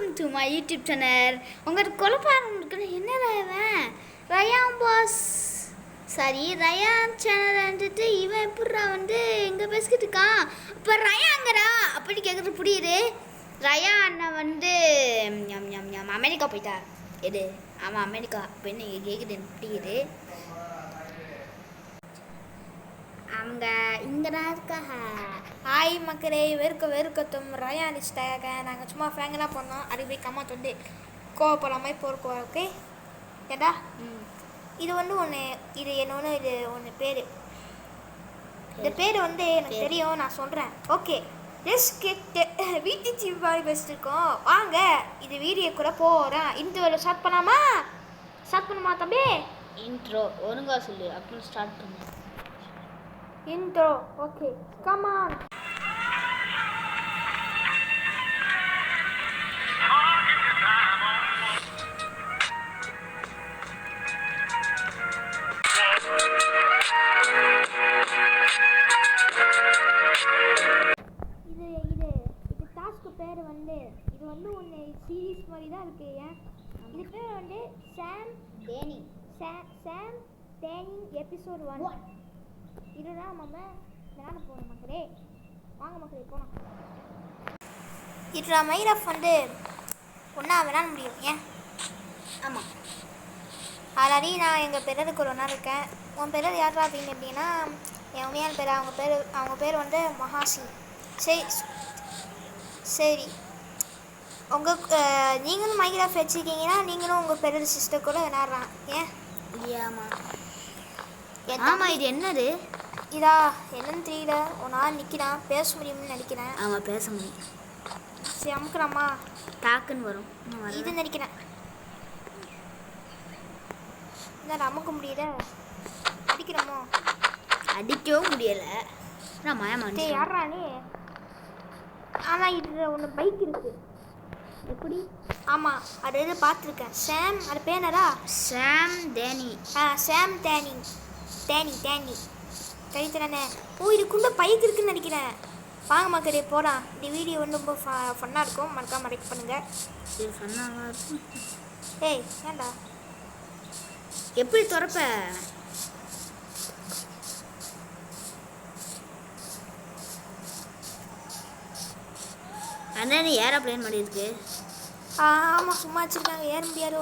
Welcome to my YouTube channel. உங்களுக்கு குழப்பம் இருக்குது, என்னடா இவன் Rayan boss sorry Rayan channel வந்துட்டு இவன் எப்படா வந்து எங்கே பேசிக்கிட்டு இருக்கான். இப்போ ரயாங்கடா அப்படி கேட்குறது புரியுது. ரயா அண்ணன் வந்து அமெரிக்கா போயிட்டார். எது ஆமாம் அமெரிக்கா அப்படின்னு கேட்குது எனக்கு புரியுது. அவங்க இங்கே தான் இருக்காங்க. ஹாய் மக்களே, வெறுக்கத்தும் ரயான் இஷ்டாக நாங்கள் சும்மா ஃபேங்கெல்லாம் பண்ணோம். அது போய் கம்மாத்து வந்து கோவப்படாமல் போகிறோம். ஓகே ஏடா இது வந்து ஒன்று, இது என்னோட இது ஒன்று பேர். இந்த பேர் வந்து எனக்கு தெரியும், நான் சொல்கிறேன். ஓகே லெட்ஸ் கெட் வீட்டு சீஃப் மாதிரி பேசிட்டு இருக்கோம். வாங்க இது வீடியோ கூட போகிறேன். இன்ட்ரோவில் ஸ்டார்ட் பண்ணாமா? ஸ்டார்ட் பண்ணுமா தம்பி? இன்ட்ரோ ஒழுங்கா சொல்லு, அப்படின்னு ஸ்டார்ட் பண்ணு. Intro, okay, come on. இது டாஸ்க் பேர் வந்து இது வந்து ஒன்று சீரீஸ் மாதிரி தான் இருக்கு. ஏன் இது பேர் வந்து சாம் டேனிங் எபிசோட் 1. இதுதான் நம்ம விளையாட போகணும் மக்களே. வாங்க மக்களே போகலாம். இதில் மைரஃப் வந்து ஒன்றா விளையாட முடியும். ஏன் ஆமாம் ஆல்ரெடி நான் எங்கள் பிறருக்கு ஒரு ஒன்றா இருக்கேன். உன் பிறர் யார் பார்த்தீங்க அப்படின்னா என் உண்மையான பேர். அவங்க பேர் வந்து மகாசி. சரி நீங்களும் மைக்ராஃப் வச்சுருக்கீங்கன்னா நீங்களும் உங்கள் பிறர் சிஸ்டர் கூட விளையாடுறான். ஏன் ஆமாம் இது என்னது? இதா என்னன்னு தெரியல. ஒரு நாள் நிற்கிறான், பேச முடியும்னு நினைக்கிறேன். ஆமாம் பேச முடியும். சரி அமுக்குறாமா டாக்குன்னு வரும். இது நினைக்கிறேன். இல்லை அமுக்க முடியல. அடிக்கிறோமோ? அடிக்கவும் முடியலை. சரி யாரா நீ? ஆனால் இதில் ஒன்று பைக் இருக்குது. எப்படி? ஆமாம் அது எது பார்த்துருக்கேன். சாம் அது பேனரா? சாம் டேனி. சாம் டேனி கைத்தரனே. இதுக்குள்ள பைக் இருக்குன்னு நினைக்கிறேன். வாங்க மக்களே போகலாம். இந்த வீடியோ வந்து ரொம்ப ஃபன்னாக இருக்கும். மறக்காம லைக் பண்ணுங்கள். இது ஃபன்னாக இருக்கும். ஏய் ஏண்டா எப்படி திறப்ப? அண்ணா நீ ஏரோப்ளேன் மாதிரி இருக்கு. ஆமாம் சும்மா வச்சுருக்காங்க. ஏற முடியாதோ?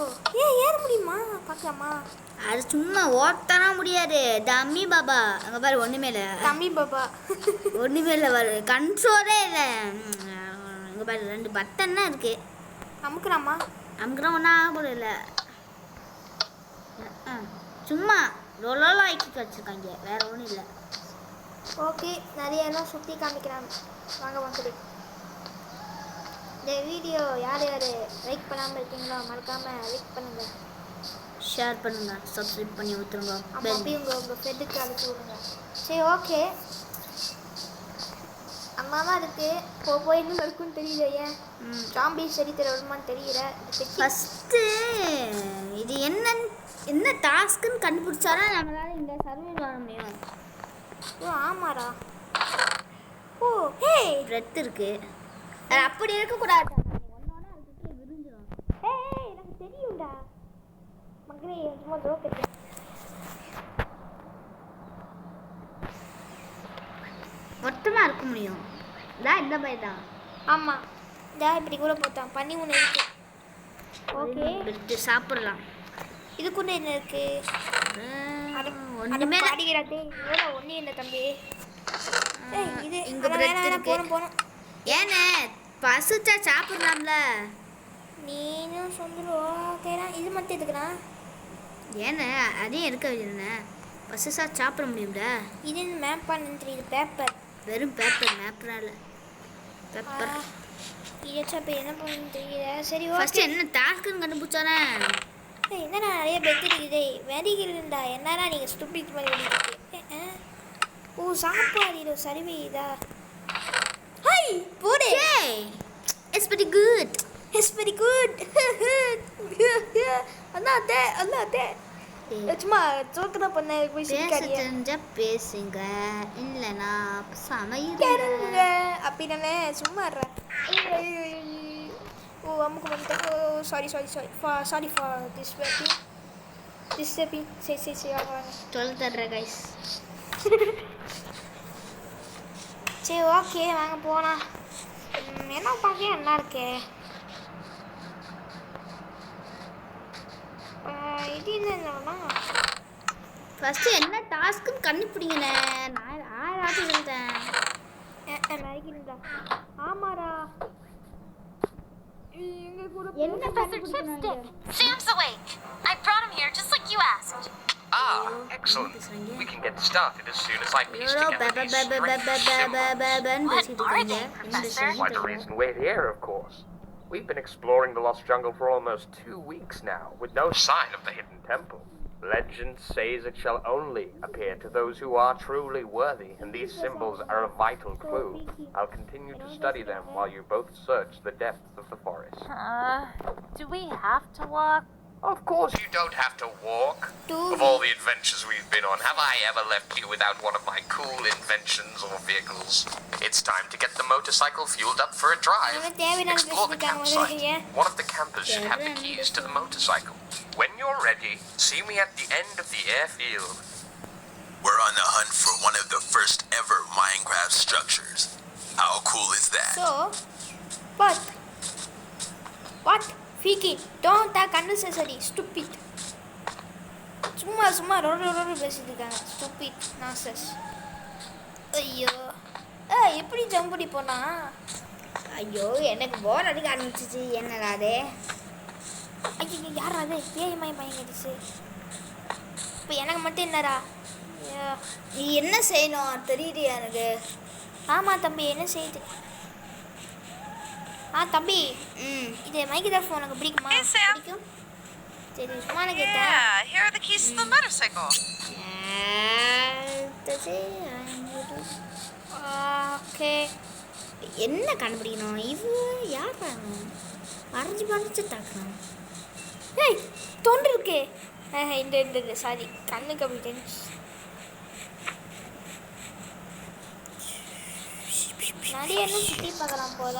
ஏற முடியுமா? பார்க்கலாமா? அது சும்மா ஓட்டனா முடியாது. டம்மி பாபா அங்கே பாரு, ஒன்றுமே இல்லை. டம்மி பாபா ஒன்றுமே இல்லை பாரு, கண்ட்ரோலே இல்லை. அங்கே பாரு 2 பட்டன் தான் இருக்குது. அமுக்குறாமா? அமுக்குறோம் ஒன்றா கூட இல்லை. சும்மா ரொலோலா ஆக்கி வச்சுருக்காங்க, வேறு ஒன்றும் இல்லை. ஓகே நிறைய எல்லாம் சுற்றி காமிக்கிறாங்க. வாங்க வாங்க. இந்த வீடியோ யார் லைக் பண்ணாமல் இருக்கீங்களோ மறக்காமல் லைக் பண்ணுங்கள், ஷேர் பண்ணுங்கள், சப்ஸ்கிரைப் பண்ணி விட்டுருங்க. அப்படி உங்கள் ஃப்ரெண்டுக்கு அனுப்பி விடுங்க. சரி ஓகே. அம்மாவா இருக்குது போய் இன்னும் இருக்குன்னு தெரியல. ஏன் ஜாம்பி சரி தர வருமானு தெரியல. ஃபஸ்ட்டு இது என்ன டாஸ்க்குன்னு கண்டுபிடிச்சாரா நம்மளால இந்த சர்வே வர முடியும். ஆமாடா. ஹே பிரெத் இருக்குது. அது அப்படி இருக்கக்கூடாது. ஒன்றோட அதுக்கு விரிஞ்சிடும். எனக்கு தெரியும்டா மக்களே. சும்மா ஜோக்கு. மொத்தமாக இருக்க முடியும். இந்த பையன் தான். ஆமாம் இப்படி கூட போட்டான். பண்ணி ஒன்று இருக்கு. ஓகே எடுத்து சாப்பிடலாம். இதுக்குள்ள என்ன இருக்கு? ஒன்றுமே அடிக்கிறாதே. ஒன்றும் இல்லை தம்பி. இது இங்கே போகணும். ஏண்ணே பசுச்சா சாப்பிட்லாம்ல? நீனும் சொல்லுவோம். ஓகேண்ணா இது மட்டும் எதுக்குண்ணா? ஏண்ணே அதையும் எடுக்க வேண்டியதுண்ணே. பசுசா சாப்பிட முடியும்டா. இது மேப்பான்னு தெரியுது. பேப்பர், வெறும் பேப்பர். மேப்பரால் பேப்பர் இதாச்சும் இப்போ என்ன பண்ணணும்னு தெரியல. சரி ஃபஸ்ட்டு என்ன டாஸ்க்குன்னு கண்டுபிடிச்சானே. என்னண்ணா நிறைய பெட் இருக்குது. வெடிக்கிறதுண்டா. என்னடா நீங்கள் ஸ்டூபிட் மாதிரி வெடிக்கிட்டு? சாப்பாடு இது சரிவே இதா. ஹாய் போடு. It's very good. அண்ணா சும்மா ஜோக்கு தான் பண்ண. போய் தெரிஞ்சா பேசுங்க, இல்லைனா சமையல் அப்படி தானே. சும்மா அமுக்கு பண்ணிட்டேன். Sorry for disturbing. சரி வாங்க சொல்ல தர்றேன் கைஸ். சரி ஓகே வாங்க போகலாம். என்ன பார்க்க என்ன இருக்கே இது என்னன்னா ஃபஸ்ட்டு என்ன டாஸ்க்குன்னு கண்டுபிடிங்கண்ணே. நான் ஆயிரம் சொல்லிட்டேன். நடிக்கிறீங்களா? ஆமாரா என்ன கண்டுபிடிக்கணும்? Sam's awake. I brought him here just like you asked. Excellent. We can get started as soon as I piece together these strange What are they, Professor? Why, the reason we're here, of course. We've been exploring the Lost Jungle for almost 2 weeks now, with no sign of the hidden temple. Legend says it shall only appear to those who are truly worthy, and these symbols are a vital clue. I'll continue to study them while you both search the depths of the forest. Do we have to walk? Of course you don't have to walk. Of all the adventures we've been on, have I ever left you without one of my cool inventions or vehicles? It's time to get the motorcycle fueled up for a drive. Explore the campsite. One of the campers should have the keys to the motorcycle. When you're ready, see me at the end of the airfield. We're on the hunt for one of the first ever Minecraft structures. How cool is that? So, what? Fiki, don't talk unnecessary, stupid. சும்மா road பேசிட்டு இருக்காங்க. stupid nonsense. ஐயோ எப்படி jump பண்ணி போனா? ஐயோ எனக்கு போர் அடிக்க ஆரம்பிச்சிச்சு. என்னடா அது? ஐயோ யாரா அது? ஏய் மயங்கிடுச்சு. இப்போ எனக்கு மட்டும் என்னடா? நீ என்ன செய்யணும் தெரியுறியா எனக்கு? ஆமாம் தம்பி என்ன செய்யுது? தம்பி இது மைக்ரோஃபோன் உனக்கு பிடிக்குமா? பிடிக்கும். சரி சும்மா கேட்டேன். Yeah, here are the keys to the motorcycle. Okay என்ன கண்டுபிடிக்கணும்? இது யார் வரைஞ்சி தாக்கணும். ஏய் தொண்டு இருக்கே. இந்த சாரி கண்ணுக்கு அப்படி டென்ஸ். நிறைய என்ன சுற்றி பார்க்கலாம் போல.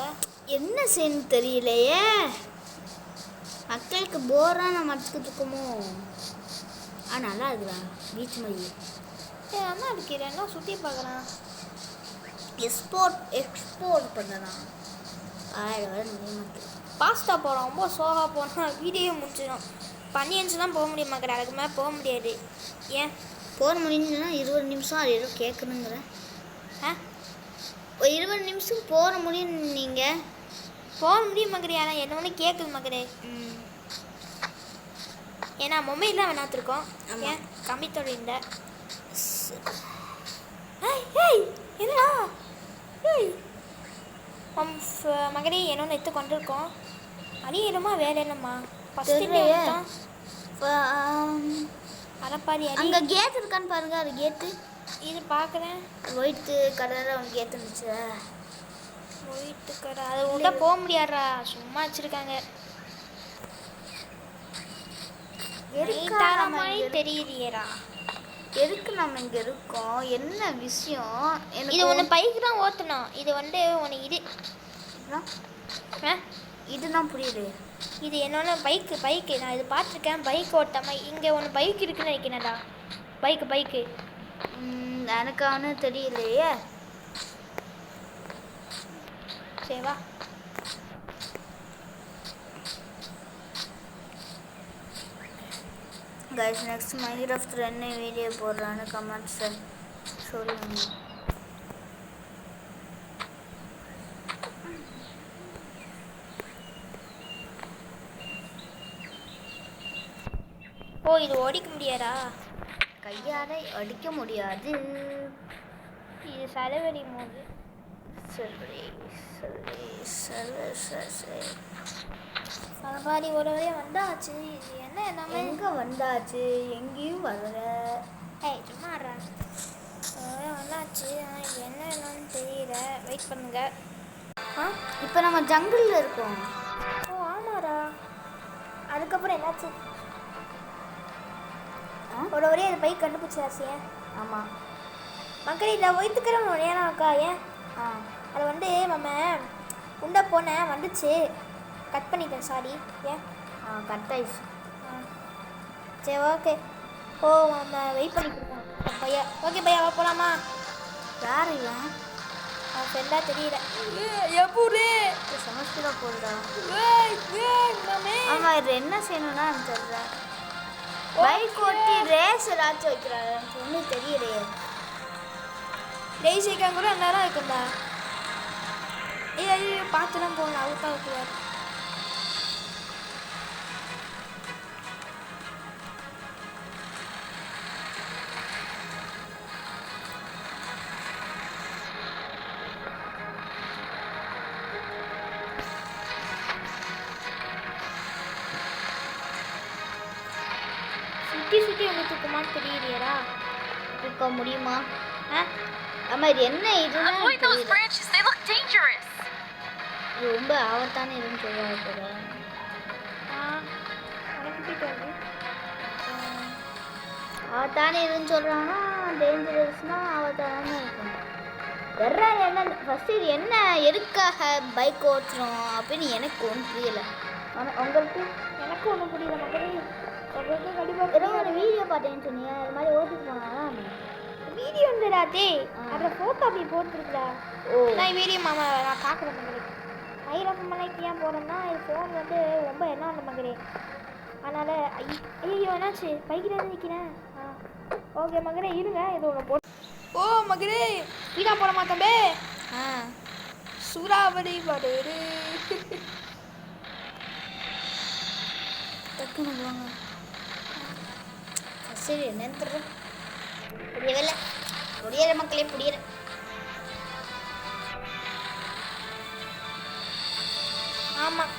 என்ன செய்யணும் தெரியலையே. மக்களுக்கு போராக நம்ம அடிச்சுக்கிட்டு இருக்கோமோ? நல்லா இருக்குதா பீச் மாதிரி? நல்லா இருக்கிறேன். என்ன சுற்றி பார்க்கலாம். எக்ஸ்போர்ட் பண்ணலாம். பாஸ்தா போகிறோம். ரொம்ப சோகா போனால் வீடியோ முடிச்சிடும். பண்ணியன்ஸ் தான் போக முடியும் மக்கள். அதுக்கு மேலே போக முடியாது. ஏன் போக முடியும்னா 20 நிமிஷம் அது ஏதோ கேட்கணுங்கிறேன். 20 நிமிஷம் போக முடியும். நீங்கள் போக முடியும் மக்களே. ஆனால் என்ன ஒன்று கேட்குது மக்களே. ஏன்னா மொபைல் தான் வேணாத்திருக்கோம். ஏன் கம்மித்தோடு இல்லை. என்னடா மகனே என்னொன்று எடுத்து கொண்டிருக்கோம். அடி என்னம்மா வேலை என்னம்மா? அரைப்பாடி அங்கே கேட் இருக்கான்னு பாருங்க. அது கேட்டு இது பார்க்குறேன். ஒயிட்டு கலரில் அவங்க கேட்டு இருந்துச்சு. ஒயிட்டு கலர் அது உள்ள போக முடியாதா? சும்மா வச்சுருக்காங்க. தெரியுறியரா எதுக்கு நம்ம இங்கே இருக்கோம்? என்ன விஷயம்? இது ஒன்று பைக்கு தான் ஓட்டணும். இது வந்து ஒன்று இதுதான் புரியுது. இது என்னோட பைக்கு நான் இது பார்த்துருக்கேன். பைக் ஓட்டாமல் இங்கே ஒன்று பைக் இருக்குன்னு நினைக்கிறேன்டா. பைக்கு எனக்கு அவனு தெரியலையே. சரி வா. கைஸ் நெக்ஸ்ட் மைக்ராஃப்ட் என்ன வீடியோ போடுறான்னு கமெண்ட்ஸில் சொல்லுங்க. இது ஓடிக்க முடியாதா? கையால் அடிக்க முடியாது. இது செலவடி போது. சரி சலபாடி ஒரு வரையும் வந்தாச்சு. இது என்ன எல்லாமே எங்கே வந்தாச்சு? எங்கேயும் வரல. சும்மா வந்தாச்சு. இது என்னன்னு தெரியல. வெயிட் பண்ணுங்க. இப்போ நம்ம ஜங்கிளில் இருக்கோம். ஆமாடா. அதுக்கப்புறம் என்னாச்சு? ஒரு வரையும் அது பைக் கண்டுபிடிச்சாச்சு. ஆமாம் மக்கள் இதை ஒய்த்துக்கிறோம். ஏன்னாக்கா ஏன் அது வந்து நம்ம உண்டை போனேன் வந்துச்சு. கட் பண்ணிட்டேன் சாரி. ஏன் கட் ஆயிடுச்சு. சரி ஓகே. ஓ நம்ம வெயிட் பண்ணிட்டு இருக்கோம் பையா. ஓகே பையா போகலாமா? யார் இவன்? அவன் ஃப்ரெண்டாக தெரியல. எப்படி சமஸ்கிருதா போடுறா? ஆமாம் இது என்ன செய்யணும்னா எனக்கு தெரியல. பைக் ஓட்டி ரேஸ் ஏதாச்சும் வைக்கிறாரு எனக்கு ஒன்றும் தெரியலையே. ரேஸ் வைக்காம கூட நேரம் இருக்குண்டா. ஐயோ பார்த்துலாம் போகணும் அவுட்டா வைக்கிறார். சுற்றி உங்களுக்கு தூக்கமான்னு தெரியலையடா. தூக்க முடியுமா? ஆமா இது என்ன இதுன்னு Avoid those branches. They look dangerous. இது ரொம்ப ஆபத்தான இதுன்னு சொல்லுவாங்க போல. ஆபத்தான இதுன்னு சொல்கிறாங்கன்னா டேஞ்சரஸ்னால் ஆபத்தான இருக்கும். வேற என்ன ஃபஸ்ட்டு இது என்ன எதுக்காக பைக் ஓட்டுறோம் அப்படின்னு எனக்கு ஒன்றும் புரியலை. ஆனால் உங்களுக்கு எனக்கு ஒன்றும் புரியல மக்களே. உங்களுக்கு கண்டிப்பாக ஏதோ ஒரு வீடியோ பார்த்தேன்னு சொன்னீங்க. அது மாதிரி ஓட்டிட்டு போனாங்களா? வீடியோ வந்துடாதே. அதில் ஃபோட்டோ அப்படி போட்டுருக்குடா. ஓ நான் வீடியோ மாமா நான் பார்க்குறேன் மகளே. ஐரப்ப மலைக்கு ஏன் போகிறேன்னா இது ஃபோன் வந்து ரொம்ப என்ன அந்த மகளே. அதனால் ஐயோ என்னாச்சு பைக்கில் இருந்து நிற்கிறேன். ஓகே மகளே இருங்க இது ஒன்று போட்டு. ஓ மகளே வீடா போட மாட்டோம்பே. சூறாவளி வருது. டக்குன்னு வாங்க. சரி என்னன்னு தெரியல. புரியவில்லை. புரியல மக்களே புரியல. ஆமாம்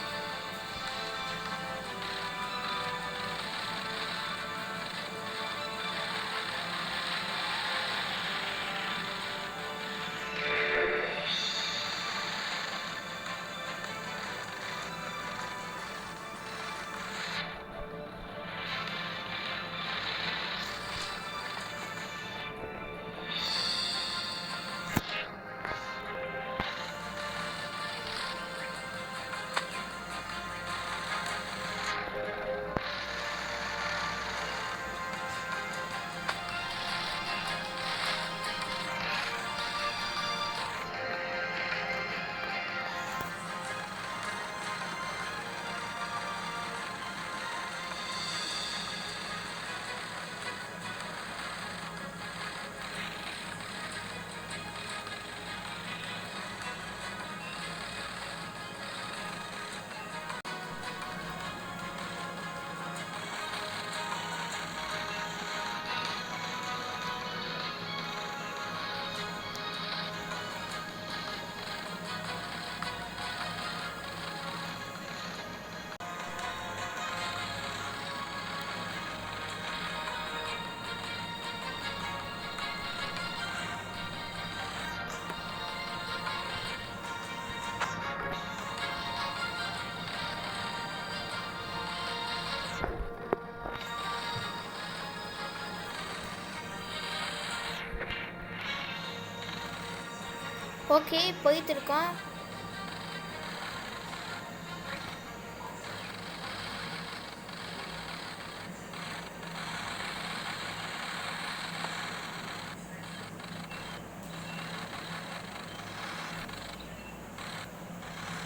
ஓகே போயிட்டு இருக்கோம்.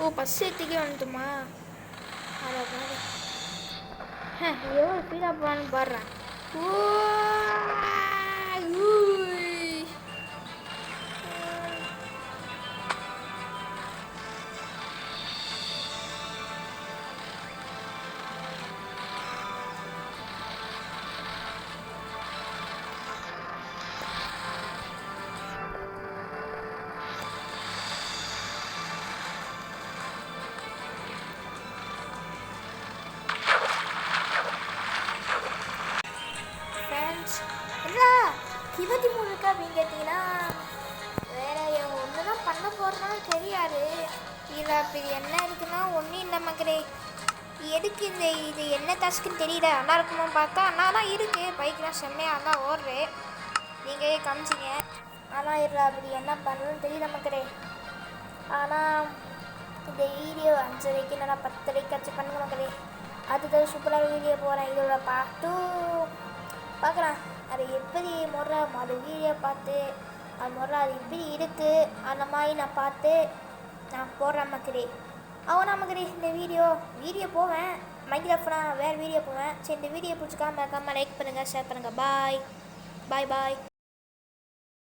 ஓ பஸ் ஏற்றிக்கே வந்துட்டுமா? அதை பாரு எவ்வளோ ஸ்பீடாக போகலான்னு பாடுறேன். இருபத்தி 3 இருக்கா அப்படின்னு கேட்டிங்கன்னா வேற ஒன்று தான் பண்ண போகிறோம்னா தெரியாது. இதில் அப்படி என்ன இருக்குன்னா ஒன்றும் இல்லை மக்களே. எதுக்கு இது என்ன டாஸ்க்குன்னு தெரியல. நல்லா இருக்குமோ பார்த்தா அண்ணா தான் இருக்குது. பைக்கெலாம் செம்மையாக தான் ஓடுறேன். நீங்களே காமிச்சிங்க. ஆனால் இதில் அப்படி என்ன பண்ணுறதுன்னு தெரியல மக்களே. ஆனால் இந்த வீடியோ 5:30 இல்லைனா 10:30 ஆச்சு பண்ணுங்க மக்களே. அதுதான் சூப்பராக வீடியோ போகிறேன். இதோட பார்க்குறேன் அது எப்படி அது வீடியோ பார்த்து அது அது எப்படி இருக்குது அந்த மாதிரி நான் பார்த்து நான் போடுறேன் மக்களே. மக்களே இந்த வீடியோ போவேன் மைக்ரோஃபோனா வேறு வீடியோ போவேன். சரி இந்த வீடியோ பிடிச்சிக்காம லைக் பண்ணுங்கள், ஷேர் பண்ணுங்கள். பாய்.